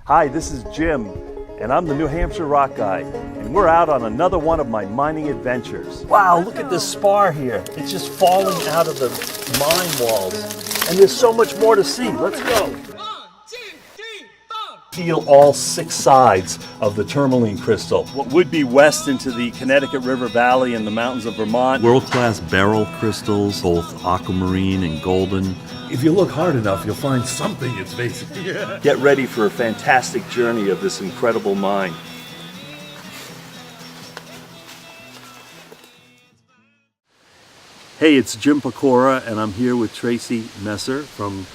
Hi, this is Jim, and I'm the New Hampshire rock guy, and we're out on another one of my mining adventures. Wow, look at this spar here. It's just falling out of the mine walls, and there's so much more to see. Let's go. 1, 2, 3, 4. Feel all 6 sides of the tourmaline crystal. What would be west into the Connecticut River Valley and the mountains of Vermont. World-class beryl crystals, both aquamarine and golden. If you look hard enough, you'll find something it's facing. Get ready for a fantastic journey of this incredible mine. Hey, it's Jim Pecora, and I'm here with Tracy Messer from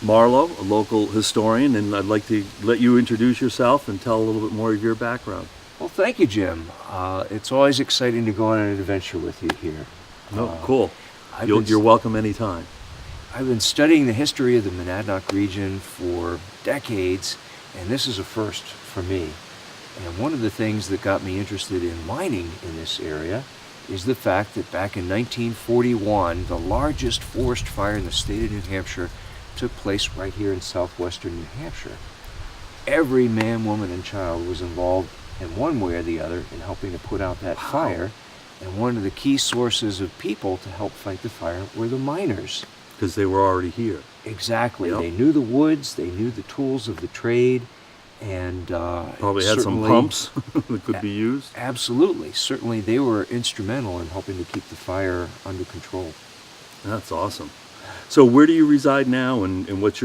Marlow, a local historian, and I'd like to let you introduce yourself and tell a little bit more of your background. Well, thank you, Jim. It's always exciting to go on an adventure with you here. Oh, cool. You're welcome anytime. I've been studying the history of the Monadnock region for decades, and this is a first for me. And one of the things that got me interested in mining in this area is the fact that back in 1941, the largest forest fire in the state of New Hampshire took place right here in southwestern New Hampshire. Every man, woman, and child was involved in one way or the other in helping to put out that fire, and one of the key sources of people to help fight the fire were the miners. Because they were already here. Exactly. Yep. They knew the woods, they knew the tools of the trade, and probably had some pumps that could be used. Absolutely. Certainly they were instrumental in helping to keep the fire under control. That's awesome. So where do you reside now, and what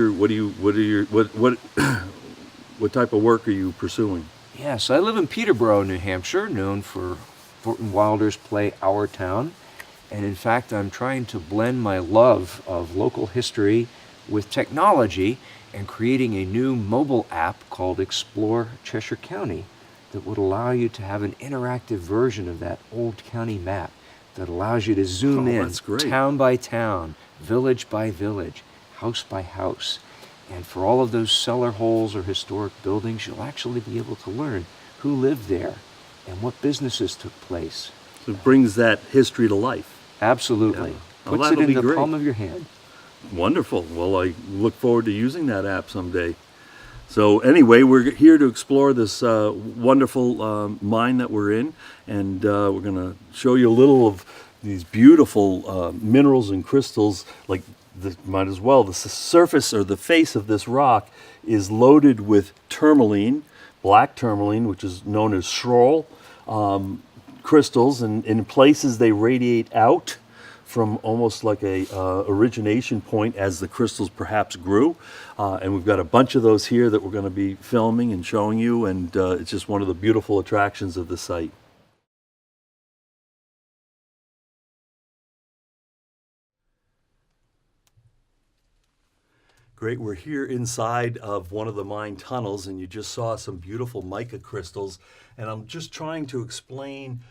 type of work are you pursuing? Yes, I live in Peterborough, New Hampshire, known for Thornton Wilder's play Our Town. And in fact, I'm trying to blend my love of local history with technology and creating a new mobile app called Explore Cheshire County that would allow you to have an interactive version of that old county map that allows you to zoom in town by town, village by village, house by house. And for all of those cellar holes or historic buildings, you'll actually be able to learn who lived there and what businesses took place. So it brings that history to life. Absolutely. Yeah. Puts it in the palm of your hand. Wonderful. Well, I look forward to using that app someday. So anyway, we're here to explore this wonderful mine that we're in, and we're going to show you a little of these beautiful minerals and crystals. Like, might as well, the surface or the face of this rock is loaded with tourmaline, black tourmaline, which is known as schroll. Crystals, and in places they radiate out from almost like a origination point as the crystals perhaps grew, and we've got a bunch of those here that we're going to be filming and showing you, and it's just one of the beautiful attractions of the site. Great, we're here inside of one of the mine tunnels, and you just saw some beautiful mica crystals, and I'm just trying to explain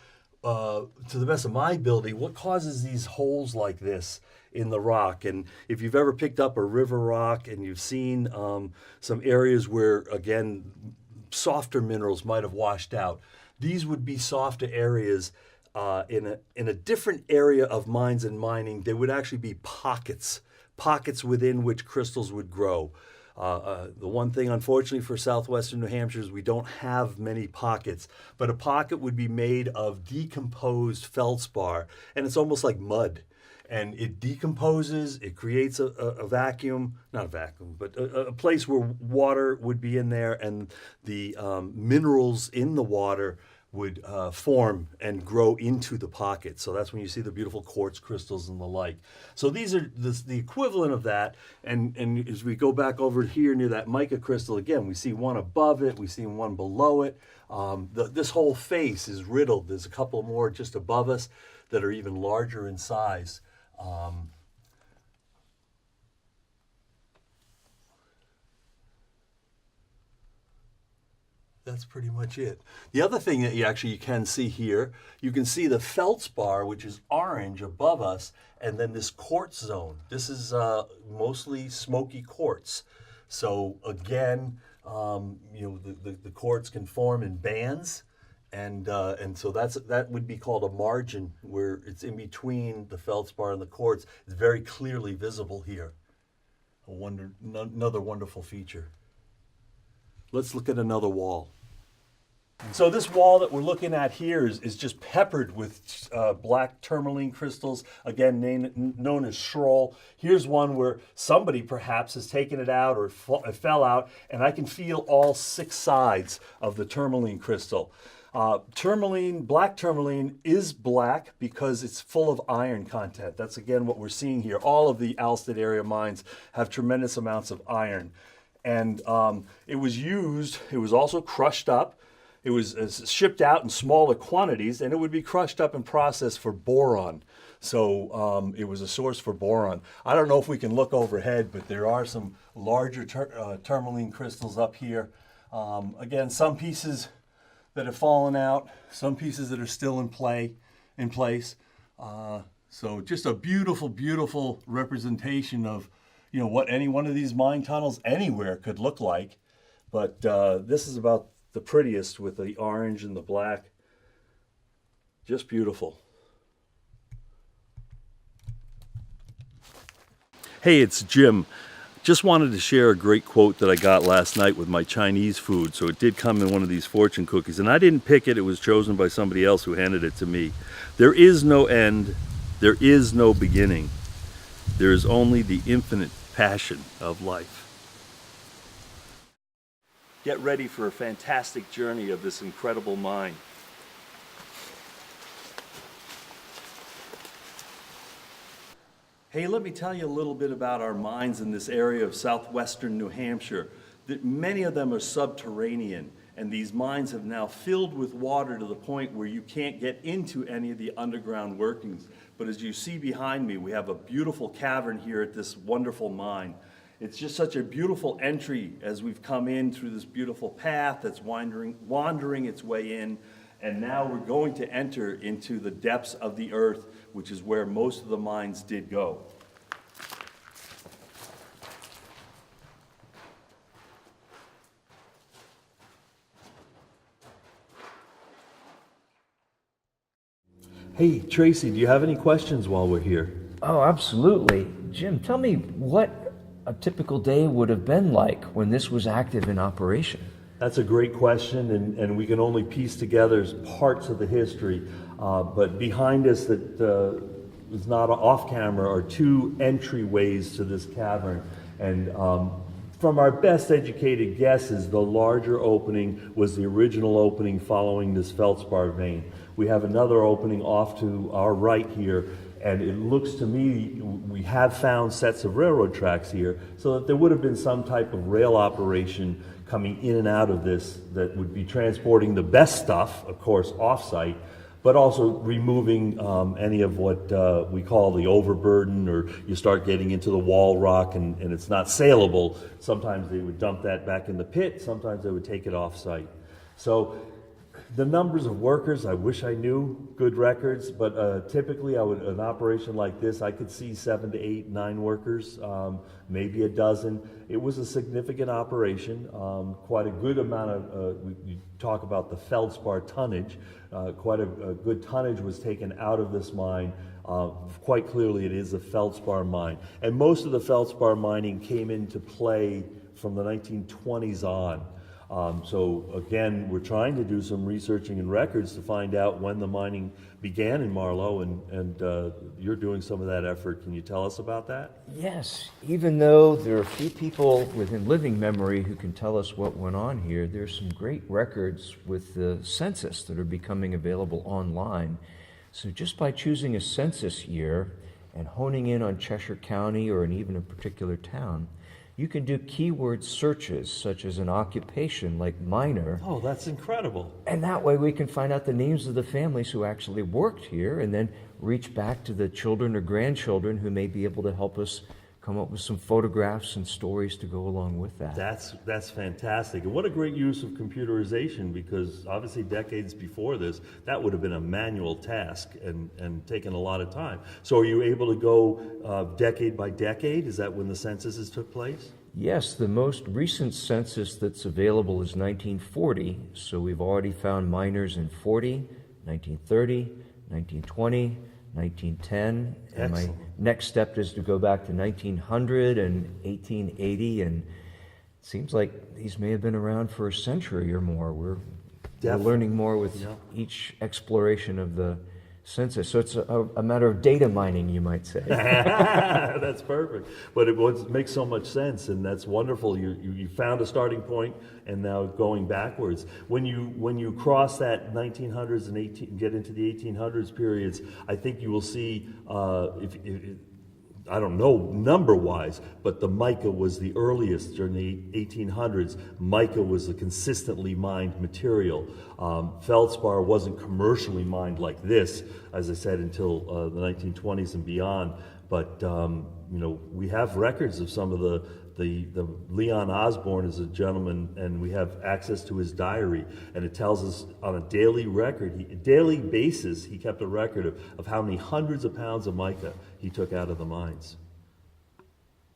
to the best of my ability what causes these holes like this in the rock. And if you've ever picked up a river rock and you've seen some areas where, again, softer minerals might have washed out, these would be softer areas. In a different area of mines and mining, there would actually be pockets within which crystals would grow. The one thing, unfortunately, for southwestern New Hampshire is we don't have many pockets, but a pocket would be made of decomposed feldspar, and it's almost like mud. And it decomposes, it creates a vacuum, not a vacuum, but a place where water would be in there, and the minerals in the water would form and grow into the pocket. So that's when you see the beautiful quartz crystals and the like. So these are the equivalent of that. And as we go back over here near that mica crystal, again, we see one above it, we see one below it. This whole face is riddled. There's a couple more just above us that are even larger in size. That's pretty much it. The other thing that you can see here, you can see the feldspar, which is orange above us, and then this quartz zone. This is mostly smoky quartz. So again, the quartz can form in bands, and so that would be called a margin, where it's in between the feldspar and the quartz. It's very clearly visible here. Another wonderful feature. Let's look at another wall. So this wall that we're looking at here is just peppered with black tourmaline crystals, again known as schroll. Here's one where somebody perhaps has taken it out or it fell out, and I can feel all 6 sides of the tourmaline crystal. Black tourmaline is black because it's full of iron content. That's again what we're seeing here. All of the Alstead area mines have tremendous amounts of iron. And it was also crushed up. It was shipped out in smaller quantities, and it would be crushed up and processed for boron. So it was a source for boron. I don't know if we can look overhead, but there are some larger tourmaline crystals up here. Again, some pieces that have fallen out, some pieces that are still in place. So just a beautiful, beautiful representation of what any one of these mine tunnels anywhere could look like. But this is about the prettiest with the orange and the black. Just beautiful. Hey, it's Jim. Just wanted to share a great quote that I got last night with my Chinese food. So it did come in one of these fortune cookies, and I didn't pick it. It was chosen by somebody else who handed it to me. There is no end. There is no beginning. There is only the infinite passion of life. Get ready for a fantastic journey of this incredible mine. Hey, let me tell you a little bit about our mines in this area of South Western New Hampshire. Many of them are subterranean, and these mines have now filled with water to the point where you can't get into any of the underground workings. But as you see behind me, we have a beautiful cavern here at this wonderful mine. It's just such a beautiful entry as we've come in through this beautiful path that's wandering its way in. And now we're going to enter into the depths of the earth, which is where most of the mines did go. Hey, Tracy, do you have any questions while we're here? Oh, absolutely. Jim, tell me what a typical day would have been like when this was active in operation. That's a great question, and we can only piece together parts of the history. But behind us that is not off camera are 2 entryways to this cavern. And from our best educated guesses, the larger opening was the original opening following this feldspar vein. We have another opening off to our right here, and it looks to me we have found sets of railroad tracks here, so that there would have been some type of rail operation coming in and out of this that would be transporting the best stuff, of course, off-site, but also removing any of what we call the overburden, or you start getting into the wall rock and it's not saleable. Sometimes they would dump that back in the pit, sometimes they would take it off-site. So the numbers of workers, I wish I knew good records, but typically an operation like this, I could see 7 to 8, 9 workers, maybe a dozen. It was a significant operation, quite a good amount of, we talk about the feldspar tonnage, quite a good tonnage was taken out of this mine. Quite clearly it is a feldspar mine. And most of the feldspar mining came into play from the 1920s on. So again, we're trying to do some researching and records to find out when the mining began in Marlow, and you're doing some of that effort. Can you tell us about that? Yes, even though there are few people within living memory who can tell us what went on here, there's some great records with the census that are becoming available online. So just by choosing a census year and honing in on Cheshire County or even a particular town, you can do keyword searches such as an occupation like miner. Oh, that's incredible. And that way we can find out the names of the families who actually worked here and then reach back to the children or grandchildren who may be able to help us come up with some photographs and stories to go along with that. That's fantastic. And what a great use of computerization, because obviously decades before this, that would have been a manual task and taken a lot of time. So are you able to go decade by decade? Is that when the censuses took place? Yes, the most recent census that's available is 1940. So we've already found miners in 40, 1930, 1920, 1910, and my next step is to go back to 1900 and 1880 and seems like these may have been around for a century or more. We're Definitely. learning more with Yeah. each exploration of the census. So it's a matter of data mining, you might say. That's perfect. But it makes so much sense, and that's wonderful. You found a starting point, and now going backwards. When you cross that 1900s and get into the 1800s periods, I think you will see if I don't know number-wise, but the mica was the earliest during the 1800s. Mica was a consistently mined material. Feldspar wasn't commercially mined like this, as I said, until the 1920s and beyond. But we have records of some of the Leon Osborne is a gentleman, and we have access to his diary, and it tells us on a daily basis, he kept a record of how many hundreds of pounds of mica he took out of the mines.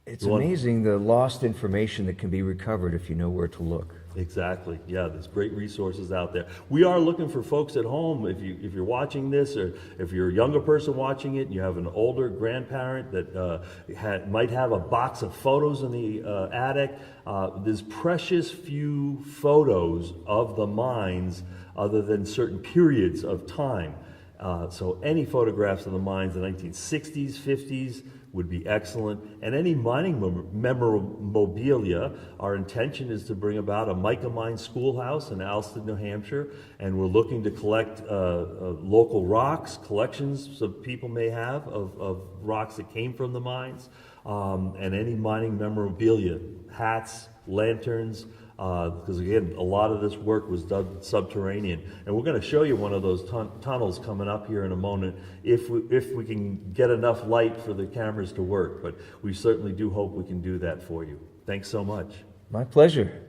It's amazing the lost information that can be recovered if you know where to look. Exactly. Yeah, there's great resources out there. We are looking for folks at home. If you're watching this, or if you're a younger person watching it, and you have an older grandparent that might have a box of photos in the attic. There's precious few photos of the mines, other than certain periods of time. So any photographs of the mines in the 1960s, 50s. Would be excellent. And any mining memorabilia, our intention is to bring about a Mica Mine Schoolhouse in Alstead, New Hampshire, and we're looking to collect local rocks, collections that people may have of rocks that came from the mines, and any mining memorabilia, hats, lanterns, because again, a lot of this work was done subterranean, and we're going to show you one of those tunnels coming up here in a moment, if we can get enough light for the cameras to work. But we certainly do hope we can do that for you. Thanks so much. My pleasure.